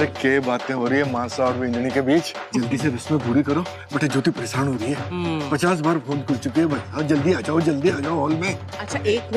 अरे क्या बातें हो रही है मानसा और बिंदनी के बीच। जल्दी से रस्में पूरी करो, बेटा ज्योति परेशान हो रही है। 50 बार फोन कर चुके हैं। हाँ, जल्दी आ जाओ हॉल में। अच्छा एक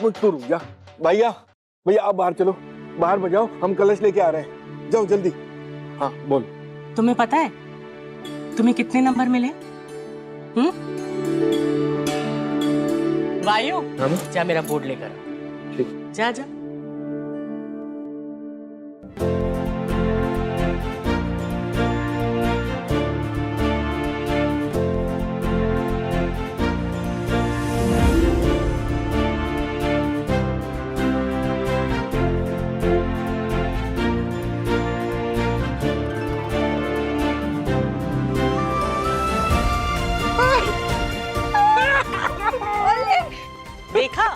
मिनट तो रुक जा। भैया आप बाहर चलो, बाहर बजाओ, हम कलश लेके आ रहे हैं। जाओ जल्दी। हाँ बोल। तुम्हें पता है तुम्हें कितने नंबर मिले? वायु जा मेरा बोर्ड लेकर। जा जा। देखा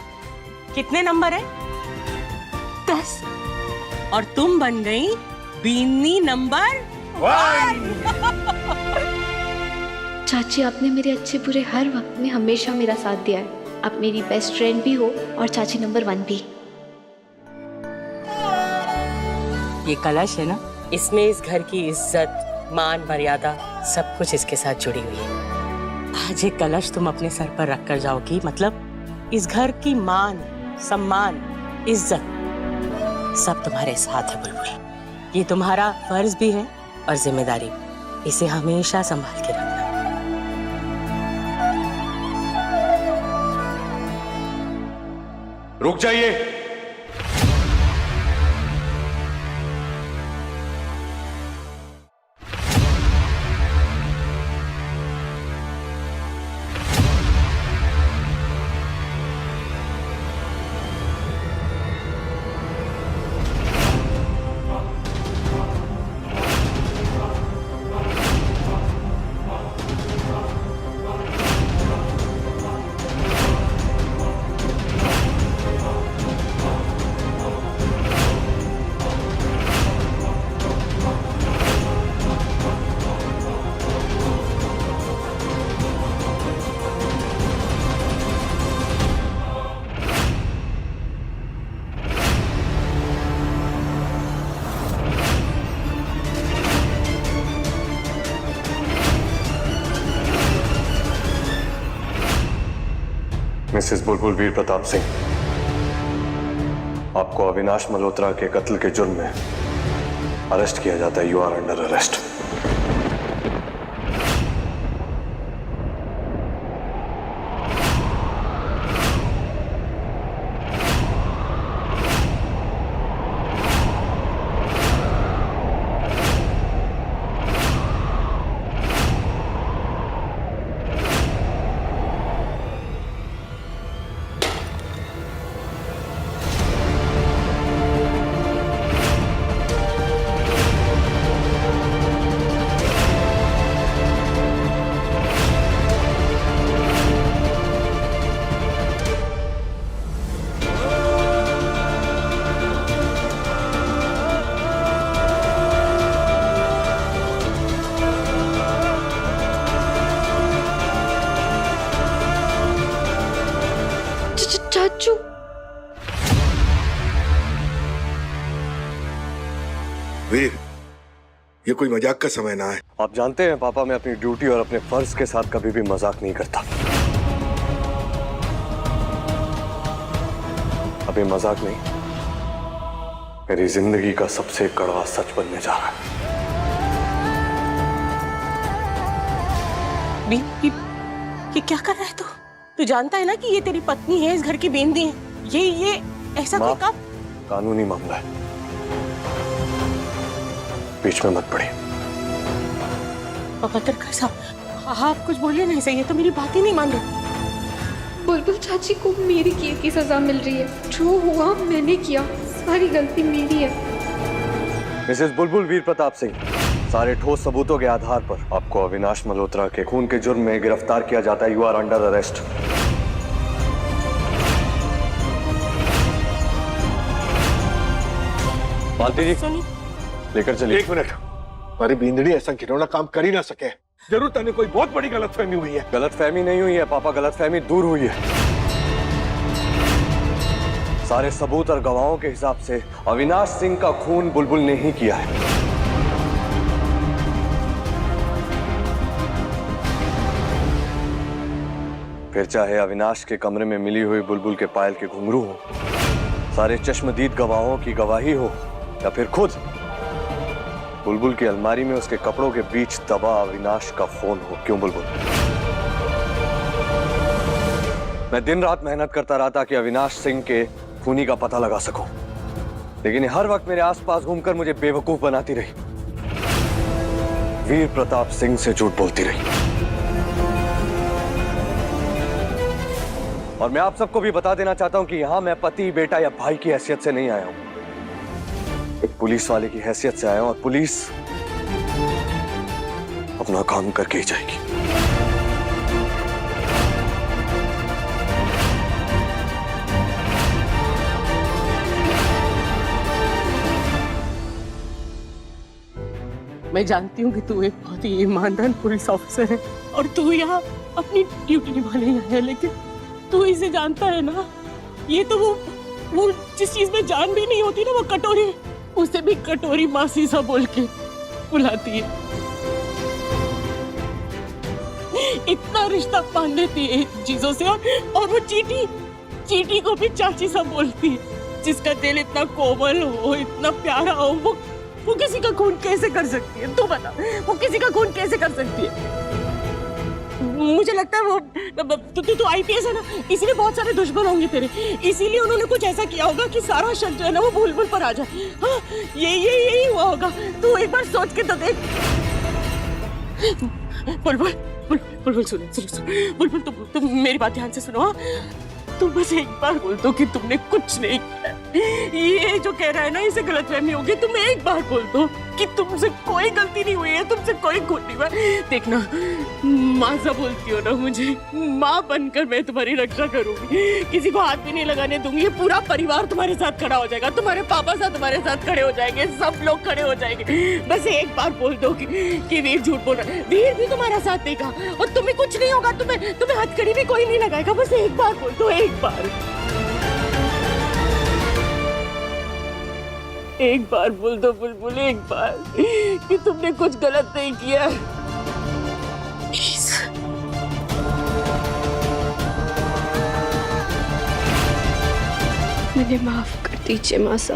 कितने नंबर है? 10। और तुम बन गई बीनी नंबर 1। चाची, आपने मेरे अच्छे बुरे हर वक्त में हमेशा मेरा साथ दिया है। आप मेरी बेस्ट फ्रेंड भी हो और चाची नंबर 1 भी। ये कलश है ना, इसमें इस घर की इज्जत, मान, मर्यादा सब कुछ इसके साथ जुड़ी हुई है। आज ये कलश तुम अपने सर पर रख कर जाओगी, मतलब इस घर की मान, सम्मान, इज्जत सब तुम्हारे साथ है बुलबुल। ये तुम्हारा फर्ज भी है और जिम्मेदारी भी। इसे हमेशा संभाल के रखना। रुक जाइए। मिसेस बुलबुल वीर प्रताप सिंह, आपको अविनाश मल्होत्रा के कत्ल के जुर्म में अरेस्ट किया जाता है। You are under arrest. चाचू, वीर, ये कोई मजाक का समय ना है। आप जानते हैं पापा, मैं अपनी ड्यूटी और अपने फर्ज के साथ कभी भी मजाक नहीं करता। अभी मजाक नहीं, मेरी जिंदगी का सबसे कड़वा सच बनने जा रहा है। ये क्या कर रहा है तू जानता है ना कि ये तेरी पत्नी है, इस घर की बेंदी है। ये ऐसा कोई काम? कानूनी मामला है, बीच में मत पड़े। पत्रकार साहब, आप कुछ बोलिए नहीं, सही है तो मेरी बात ही नहीं मान रहे। बुलबुल चाची को मेरी किए की सजा मिल रही है। जो हुआ मैंने किया, सारी गलती मेरी है। मिसेस बुलबुल वीर प्रताप सिंह, सारे ठोस सबूतों के आधार पर आपको अविनाश मल्होत्रा के खून के जुर्म में गिरफ्तार किया जाता है। You are under arrest. Malti ji, लेकर चलिए। एक मिनट, हमारी बींदड़ी ऐसा घिनौना काम कर ही ना सके। जरूर तने कोई बहुत बड़ी गलतफहमी हुई है। गलतफहमी नहीं हुई है पापा, गलतफहमी दूर हुई है। सारे सबूत और गवाहों के हिसाब से अविनाश सिंह का खून बुलबुल ने ही किया है। फिर चाहे अविनाश के कमरे में मिली हुई बुलबुल के पायल के घुंघरू हो, सारे चश्मदीद गवाहों की गवाही हो, या फिर खुद बुलबुल की अलमारी में उसके कपड़ों के बीच दबा अविनाश का फोन हो। क्यों बुलबुल? मैं दिन रात मेहनत करता रहा था कि अविनाश सिंह के खूनी का पता लगा सकूं, लेकिन हर वक्त मेरे आसपास घूमकर मुझे बेवकूफ बनाती रही, वीर प्रताप सिंह से झूठ बोलती रही। और मैं आप सबको भी बता देना चाहता हूं कि यहां मैं पति, बेटा या भाई की हैसियत से नहीं आया हूं, एक पुलिस वाले की हैसियत से आया हूं, और पुलिस अपना काम करके ही जाएगी। मैं जानती हूँ कि तू एक बहुत ही ईमानदार पुलिस ऑफिसर है और तू यहाँ अपनी ड्यूटी निभाने आया है, लेकिन तू इसे जानता है ना, ये तो वो जिस चीज में जान भी नहीं होती ना, वो कटोरी, उसे भी कटोरी मासी सा बोल के बुलाती है। इतना रिश्ता बांध देती है चीजों से, और वो चीटी को भी चाची सा बोलती है। जिसका दिल इतना कोमल हो, इतना प्यारा हो, वो किसी का खून कैसे कर सकती है? तू बता, वो किसी का खून कैसे कर सकती है? मुझे लगता है वो तू आईपीएस है ना, इसीलिए बहुत सारे दुश्मन होंगे तेरे, इसीलिए उन्होंने कुछ ऐसा किया होगा कि सारा शक जो है ना वो बुलबुल पर आ जाए। हाँ, यही हुआ होगा। तू एक बार सोच के तो देख। बुलबुल सुनो, बुलबुल तुम मेरी बात ध्यान से सुनो। हाँ, तुम बस एक बार बोल दो कि तुमने कुछ नहीं किया। ये जो कह रहा है ना, इसे गलतफहमी होगी। तुम एक बार बोल दो कि तुमसे कोई गलती नहीं हुई है, तुमसे कोई खून नहीं हुआ। देखना, माँ सा बोलती हो ना मुझे, माँ बनकर मैं तुम्हारी रक्षा करूंगी, किसी को हाथ भी नहीं लगाने दूंगी। पूरा परिवार तुम्हारे साथ खड़ा हो जाएगा, तुम्हारे पापा साथ तुम्हारे साथ खड़े हो जाएंगे, सब लोग खड़े हो जाएंगे। बस एक बार बोल दो कि वीर झूठ बोल रहा है। वीर भी तुम्हारा साथ देगा और तुम्हें कुछ नहीं होगा, तुम्हें हथकड़ी भी कोई नहीं लगाएगा। बस एक बार बोल दो, एक बार बोल दो बुलबुल, एक बार, कि तुमने कुछ गलत नहीं किया। मुझे माफ कर दीजिए मासा।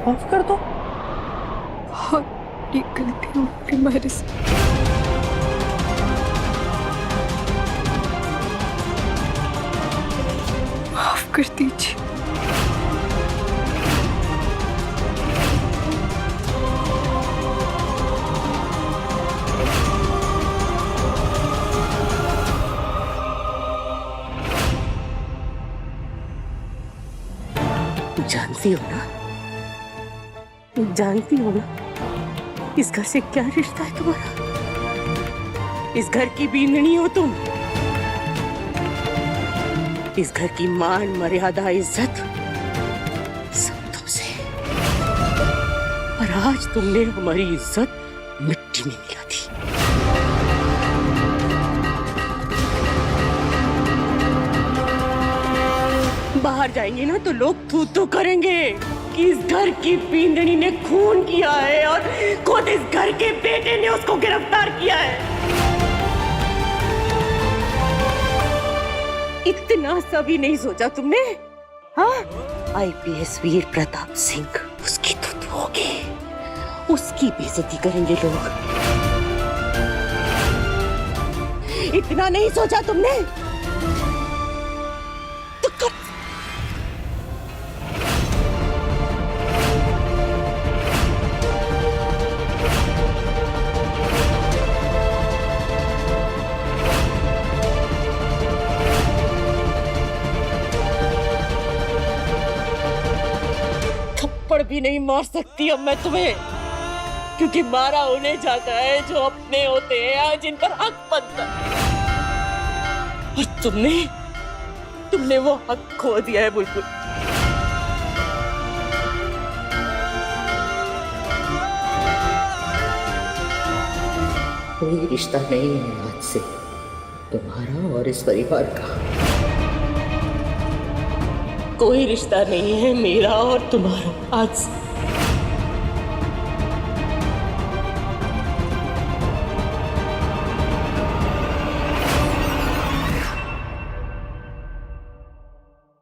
माफ कर दो। बहुत बड़ी गलती हो गई हमारे से। माफ कर दीजिए। जानती हो ना इस घर से क्या रिश्ता है तुम्हारा? इस घर की बींदनी हो तुम, इस घर की मान, मर्यादा, इज्जत सब तुमसे। और आज तुमने हमारी इज्जत मिट्टी में मिला दी। बाहर जाएंगे ना तो लोग थू थू करेंगे कि इस घर की बींदनी ने खून किया है और खुद इस घर के बेटे ने उसको गिरफ्तार किया है। इतना सा भी नहीं सोचा तुमने? हाँ, आईपीएस वीर प्रताप सिंह, उसकी तो होगी, उसकी बेइज्जती करेंगे लोग। इतना नहीं सोचा तुमने? तो भी नहीं मार सकती अब मैं तुम्हें, क्योंकि मारा उन्हें जाता है जो अपने होते हैं, जिन पर हक बनता है। और तुमने वो हक खो दिया है बुलबुल। कोई रिश्ता नहीं है आज से तुम्हारा और इस परिवार का। कोई रिश्ता नहीं है मेरा और तुम्हारा आज से।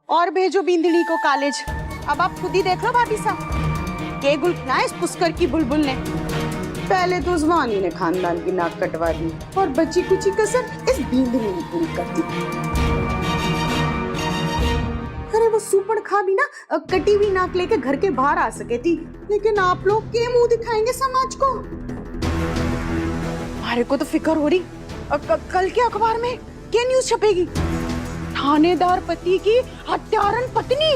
और भेजो बिंदनी को कॉलेज। अब आप खुद ही देख लो भाभी साहब, के गुलखना इस पुष्कर की बुलबुल ने। पहले तो उस्मानी ने खानदान की नाक कटवा दी और बची कुची कसर इस बिंदनी ने पूरी कर दी। अरे वो सुपड़ खा भी ना कटी हुई नाक लेके घर के बाहर आ सके थी, लेकिन आप लोग के मुंह दिखाएंगे समाज को। हमारे को तो फिक्र हो रही कल के अखबार में क्या न्यूज छपेगी। थानेदार पति की हत्यारन पत्नी।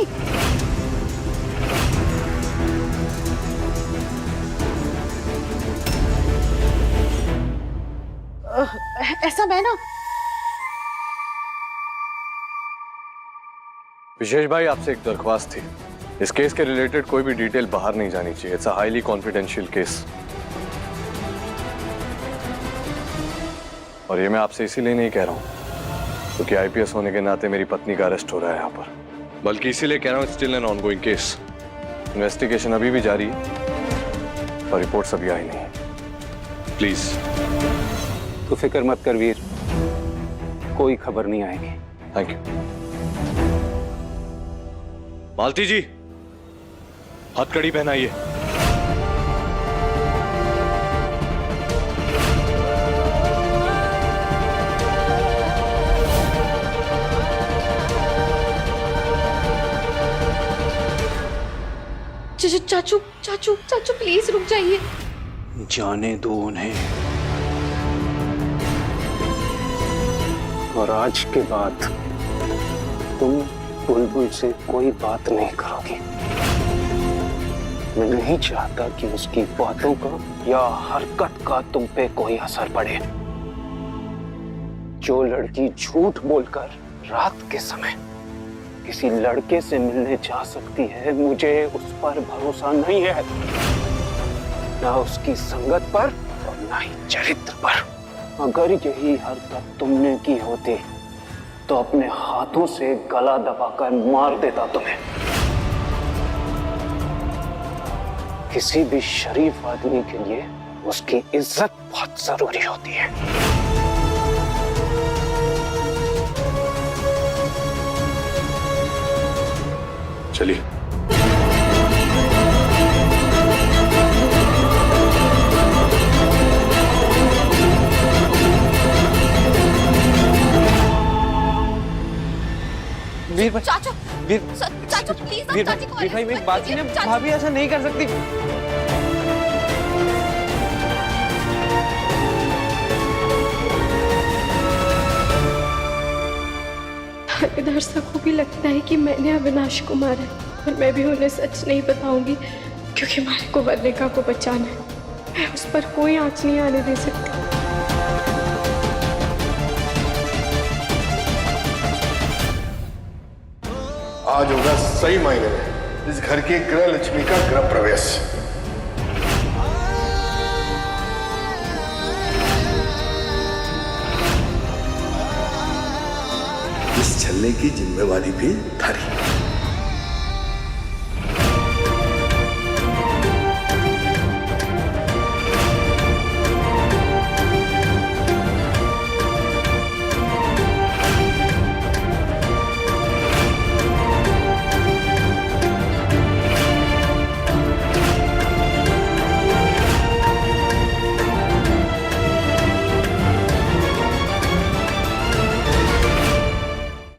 ऐसा मैं ना विशेष भाई, आपसे एक दरख्वास्त थी। इस केस के रिलेटेड कोई भी डिटेल बाहर नहीं जानी चाहिए। It's a highly confidential case. और ये मैं आपसे इसीलिए नहीं कह रहा हूं क्योंकि आईपीएस होने के नाते मेरी पत्नी का अरेस्ट हो रहा है यहाँ पर, बल्कि इसीलिए कह रहा हूँ still an ongoing case. Investigation अभी भी जारी है और रिपोर्ट्स अभी आई नहीं है। प्लीज। तो फिक्र मत कर वीर, कोई खबर नहीं आएगी। Thank you. मालती जी, हथकड़ी पहनाइए। चाचू चाचू चाचू प्लीज रुक जाइए। जाने दो उन्हें, और आज के बाद तुम बुलबुल से कोई बात नहीं करोगी। मैं नहीं चाहता कि उसकी बातों का या हरकत का तुम पे कोई असर पड़े। जो लड़की झूठ बोलकर रात के समय किसी लड़के से मिलने जा सकती है, मुझे उस पर भरोसा नहीं है, ना उसकी संगत पर और ना ही चरित्र पर। अगर यही हरकत तुमने की होती तो अपने हाथों से गला दबाकर मार देता तुम्हें। किसी भी शरीफ आदमी के लिए उसकी इज्जत बहुत जरूरी होती है। चलिए। वीर भाई, चाचू वीर चाचू प्लीज वीर भाई, मेरी बात सुनिए। भाभी ऐसा नहीं कर सकती। थानेदार साहब को भी लगता है कि मैंने अविनाश को मारा और मैं भी उन्हें सच नहीं बताऊंगी क्योंकि हमारे को वर्णिका को बचाना है। मैं उस पर कोई आंच नहीं आने दे सकती। आज होगा सही मायने में इस घर की गृह लक्ष्मी का गृह प्रवेश। इस छलने की जिम्मेवारी भी थारी।